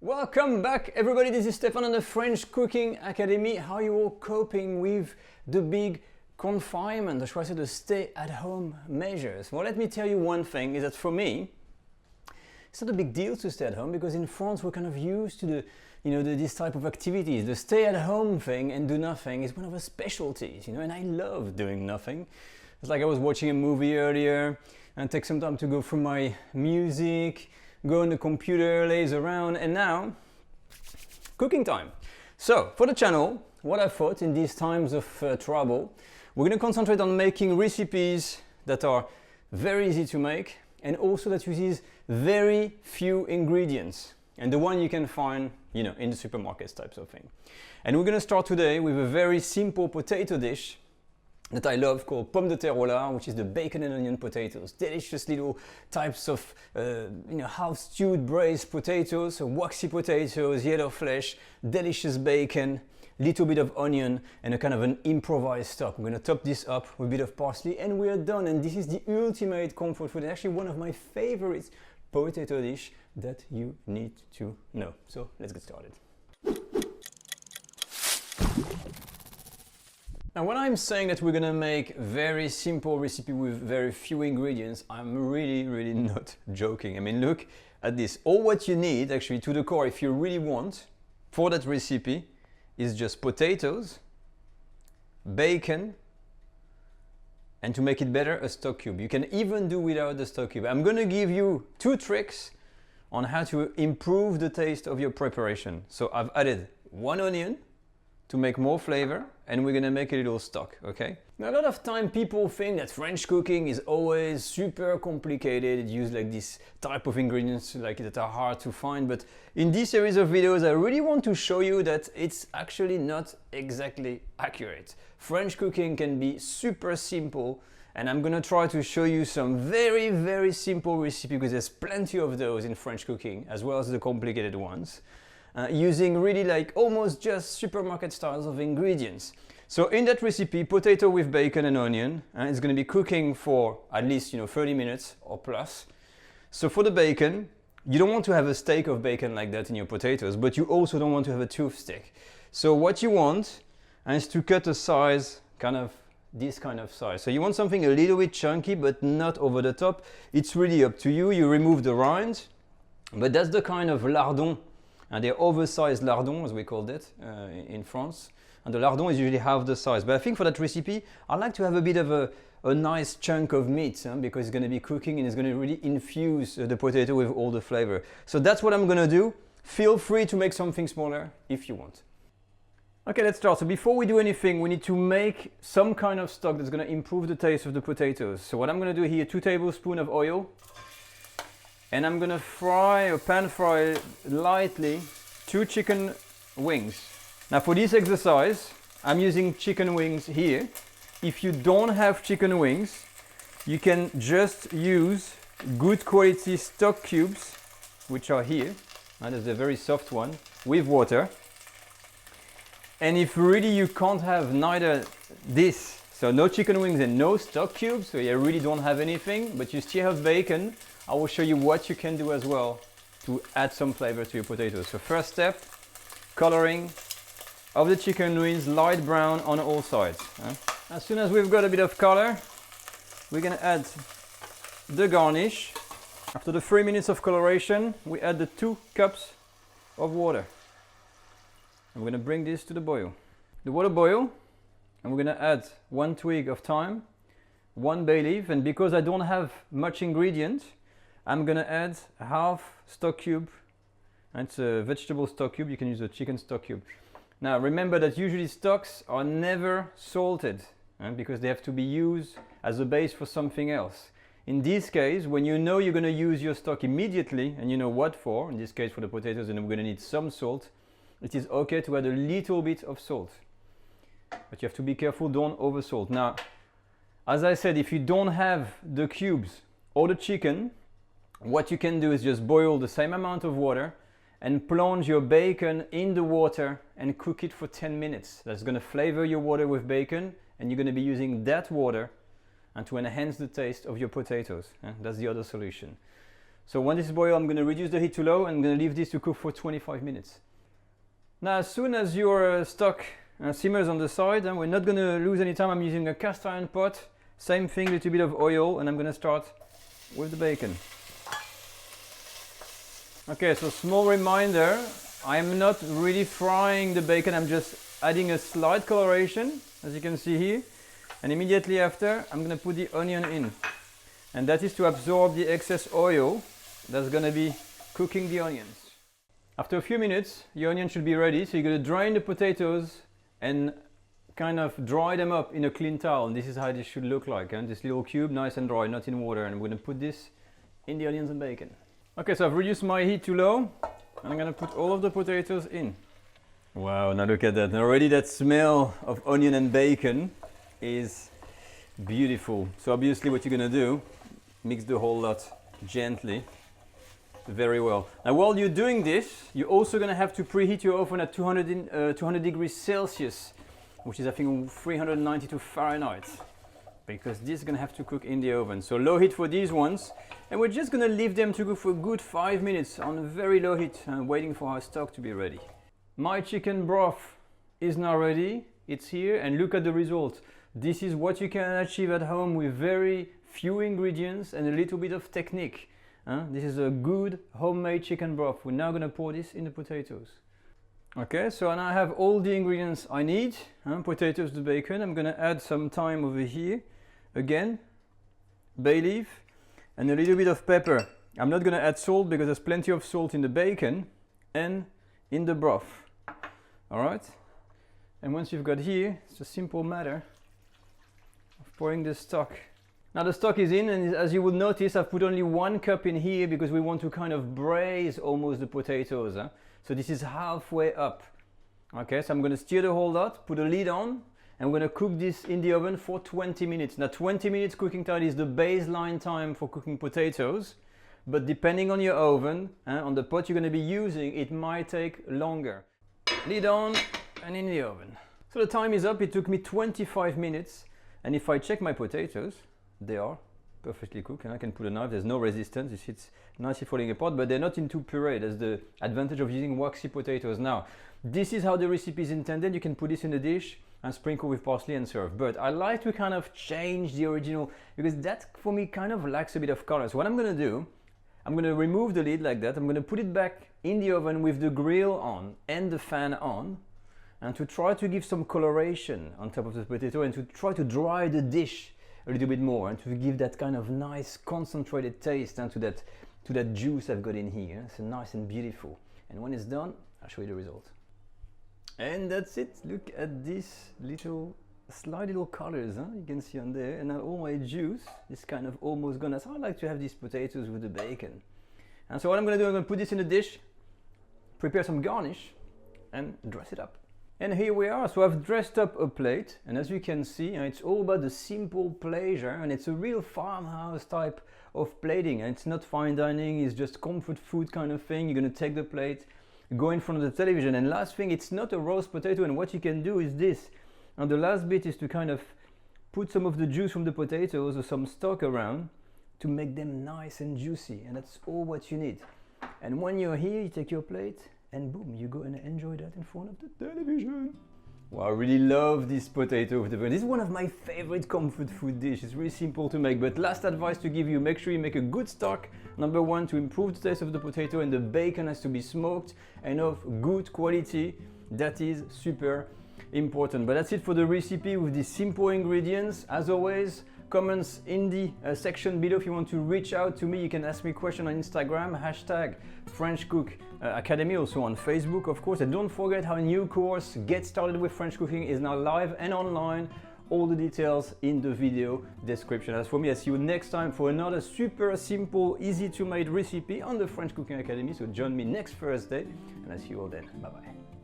Welcome back everybody, this is Stefan on the French Cooking Academy. How are you all coping with the big confinement, or should I say the stay-at-home measures? Well, let me tell you one thing, is that for me, it's not a big deal to stay at home because in France we're kind of used to this type of activities. The stay-at-home thing and do nothing is one of our specialties, and I love doing nothing. It's like I was watching a movie earlier and take some time to go through my music, go on the computer, laze around, and now cooking time. So for the channel, what I thought in these times of trouble, we're going to concentrate on making recipes that are very easy to make and also that uses very few ingredients, and the one you can find in the supermarkets types of thing. And we're going to start today with a very simple potato dish that I love called Pommes de terre au lard, which is the bacon and onion potatoes. Delicious little types of half stewed braised potatoes, so waxy potatoes, yellow flesh, delicious bacon, little bit of onion, and a kind of an improvised stock. We're going to top this up with a bit of parsley and we are done. And this is the ultimate comfort food, and actually one of my favorites potato dish that you need to know. So let's get started. Now when I'm saying that we're gonna make very simple recipe with very few ingredients, I'm really not joking. I mean, look at this. All what you need actually to the core, if you really want, for that recipe is just potatoes, bacon, and to make it better, a stock cube. You can even do without the stock cube. I'm gonna give you 2 tricks on how to improve the taste of your preparation. So I've added 1 onion to make more flavor, and we're gonna make a little stock, okay? Now a lot of time people think that French cooking is always super complicated, use like this type of ingredients like that are hard to find, but in this series of videos I really want to show you that it's actually not exactly accurate. French cooking can be super simple, and I'm gonna try to show you some very simple recipes because there's plenty of those in French cooking as well as the complicated ones. Using really like almost just supermarket styles of ingredients. So in that recipe, potato with bacon and onion, and it's going to be cooking for at least 30 minutes or plus. So for the bacon, you don't want to have a steak of bacon like that in your potatoes, but you also don't want to have a toothstick. So what you want is to cut a size, this kind of size. So you want something a little bit chunky, but not over the top. It's really up to you. You remove the rind, but that's the kind of lardon. And they're oversized lardons, as we called it in France. And the lardon is usually half the size. But I think for that recipe, I like to have a bit of a nice chunk of meat because it's going to be cooking and it's going to really infuse the potato with all the flavor. So that's what I'm going to do. Feel free to make something smaller if you want. Okay, let's start. So before we do anything, we need to make some kind of stock that's going to improve the taste of the potatoes. So what I'm going to do here, 2 tablespoons of oil. And I'm gonna pan fry lightly 2 chicken wings. Now for this exercise, I'm using chicken wings here. If you don't have chicken wings, you can just use good quality stock cubes, which are here. And there's a very soft one with water. And if really you can't have neither this, so no chicken wings and no stock cubes, so you really don't have anything, but you still have bacon, I will show you what you can do as well to add some flavor to your potatoes. So first step, coloring of the chicken wings light brown on all sides. As soon as we've got a bit of color, we're gonna add the garnish. After the 3 minutes of coloration, we add the 2 cups of water. And we're gonna bring this to the boil. The water boil, and we're gonna add 1 twig of thyme, 1 bay leaf, and because I don't have much ingredient, I'm gonna add half stock cube, and it's a vegetable stock cube, you can use a chicken stock cube. Now remember that usually stocks are never salted because they have to be used as a base for something else. In this case, when you know you're gonna use your stock immediately and you know what for, in this case for the potatoes, and we're gonna need some salt, it is okay to add a little bit of salt. But you have to be careful, don't over salt. Now, as I said, if you don't have the cubes or the chicken, what you can do is just boil the same amount of water and plunge your bacon in the water and cook it for 10 minutes. That's going to flavor your water with bacon, and you're going to be using that water and to enhance the taste of your potatoes. That's the other solution. So when this is boiled, I'm going to reduce the heat to low and I'm going to leave this to cook for 25 minutes. Now, as soon as your stock simmers on the side, and we're not going to lose any time, I'm using a cast iron pot. Same thing, a little bit of oil, and I'm going to start with the bacon. Okay, so small reminder, I'm not really frying the bacon, I'm just adding a slight coloration, as you can see here. And immediately after, I'm going to put the onion in. And that is to absorb the excess oil that's going to be cooking the onions. After a few minutes, your onion should be ready, so you're going to drain the potatoes and kind of dry them up in a clean towel. And this is how this should look like, and this little cube, nice and dry, not in water. And I'm going to put this in the onions and bacon. Okay, so I've reduced my heat to low, and I'm going to put all of the potatoes in. Wow, now look at that. And already that smell of onion and bacon is beautiful. So obviously what you're going to do, mix the whole lot gently, very well. Now while you're doing this, you're also going to have to preheat your oven at 200 degrees Celsius, which is I think 392 Fahrenheit, because this is going to have to cook in the oven. So low heat for these ones, and we're just going to leave them to cook for a good 5 minutes on very low heat, waiting for our stock to be ready. My chicken broth is now ready, it's here, and look at the result. This is what you can achieve at home with very few ingredients and a little bit of technique. This is a good homemade chicken broth. We're now going to pour this in the potatoes. Okay, so now I have all the ingredients I need. Potatoes, the bacon. I'm going to add some thyme over here. Again, bay leaf and a little bit of pepper. I'm not going to add salt because there's plenty of salt in the bacon and in the broth. Alright? And once you've got here, it's a simple matter of pouring the stock. Now the stock is in, and as you will notice, I've put only 1 cup in here because we want to kind of braise almost the potatoes. So this is halfway up. Okay, so I'm going to stir the whole lot, put a lid on, and we're going to cook this in the oven for 20 minutes. Now 20 minutes cooking time is the baseline time for cooking potatoes, but depending on your oven, on the pot you're going to be using, it might take longer. Lid on and in the oven. So the time is up, it took me 25 minutes, and if I check my potatoes, they are perfectly cooked, and I can put a knife, there's no resistance, you see it's nicely falling apart, but they're not into puree. That's the advantage of using waxy potatoes. Now, this is how the recipe is intended. You can put this in a dish and sprinkle with parsley and serve. But I like to kind of change the original, because that for me kind of lacks a bit of color. So what I'm going to do, I'm going to remove the lid like that, I'm going to put it back in the oven with the grill on and the fan on, and to try to give some coloration on top of the potato and to try to dry the dish a little bit more and to give that kind of nice concentrated taste and to that juice I've got in here. So nice and beautiful. And when it's done, I'll show you the result. And that's it. Look at these little slight little colors, you can see on there. And now all my juice is kind of almost gone. So I like to have these potatoes with the bacon. And so what I'm going to do, I'm going to put this in a dish, prepare some garnish, and dress it up. And here we are. So I've dressed up a plate, and as you can see, it's all about the simple pleasure, and it's a real farmhouse type of plating, and it's not fine dining, it's just comfort food kind of thing. You're going to take the plate, go in front of the television, and last thing, it's not a roast potato, and what you can do is this. And the last bit is to kind of put some of the juice from the potatoes or some stock around to make them nice and juicy, and that's all what you need. And when you're here, you take your plate, and boom, you go and enjoy that in front of the television. Wow, I really love this potato with the bacon. This is one of my favorite comfort food dishes. It's really simple to make, but last advice to give you, make sure you make a good stock. Number one, to improve the taste of the potato, and the bacon has to be smoked and of good quality. That is super important. But that's it for the recipe with these simple ingredients. As always, comments in the section below. If you want to reach out to me, you can ask me a question on Instagram, hashtag French Cook Academy, also on Facebook, of course. And don't forget our new course, Get Started with French Cooking, is now live and online. All the details in the video description. As for me, I'll see you next time for another super simple, easy to make recipe on the French Cooking Academy. So join me next Thursday, and I'll see you all then. Bye bye.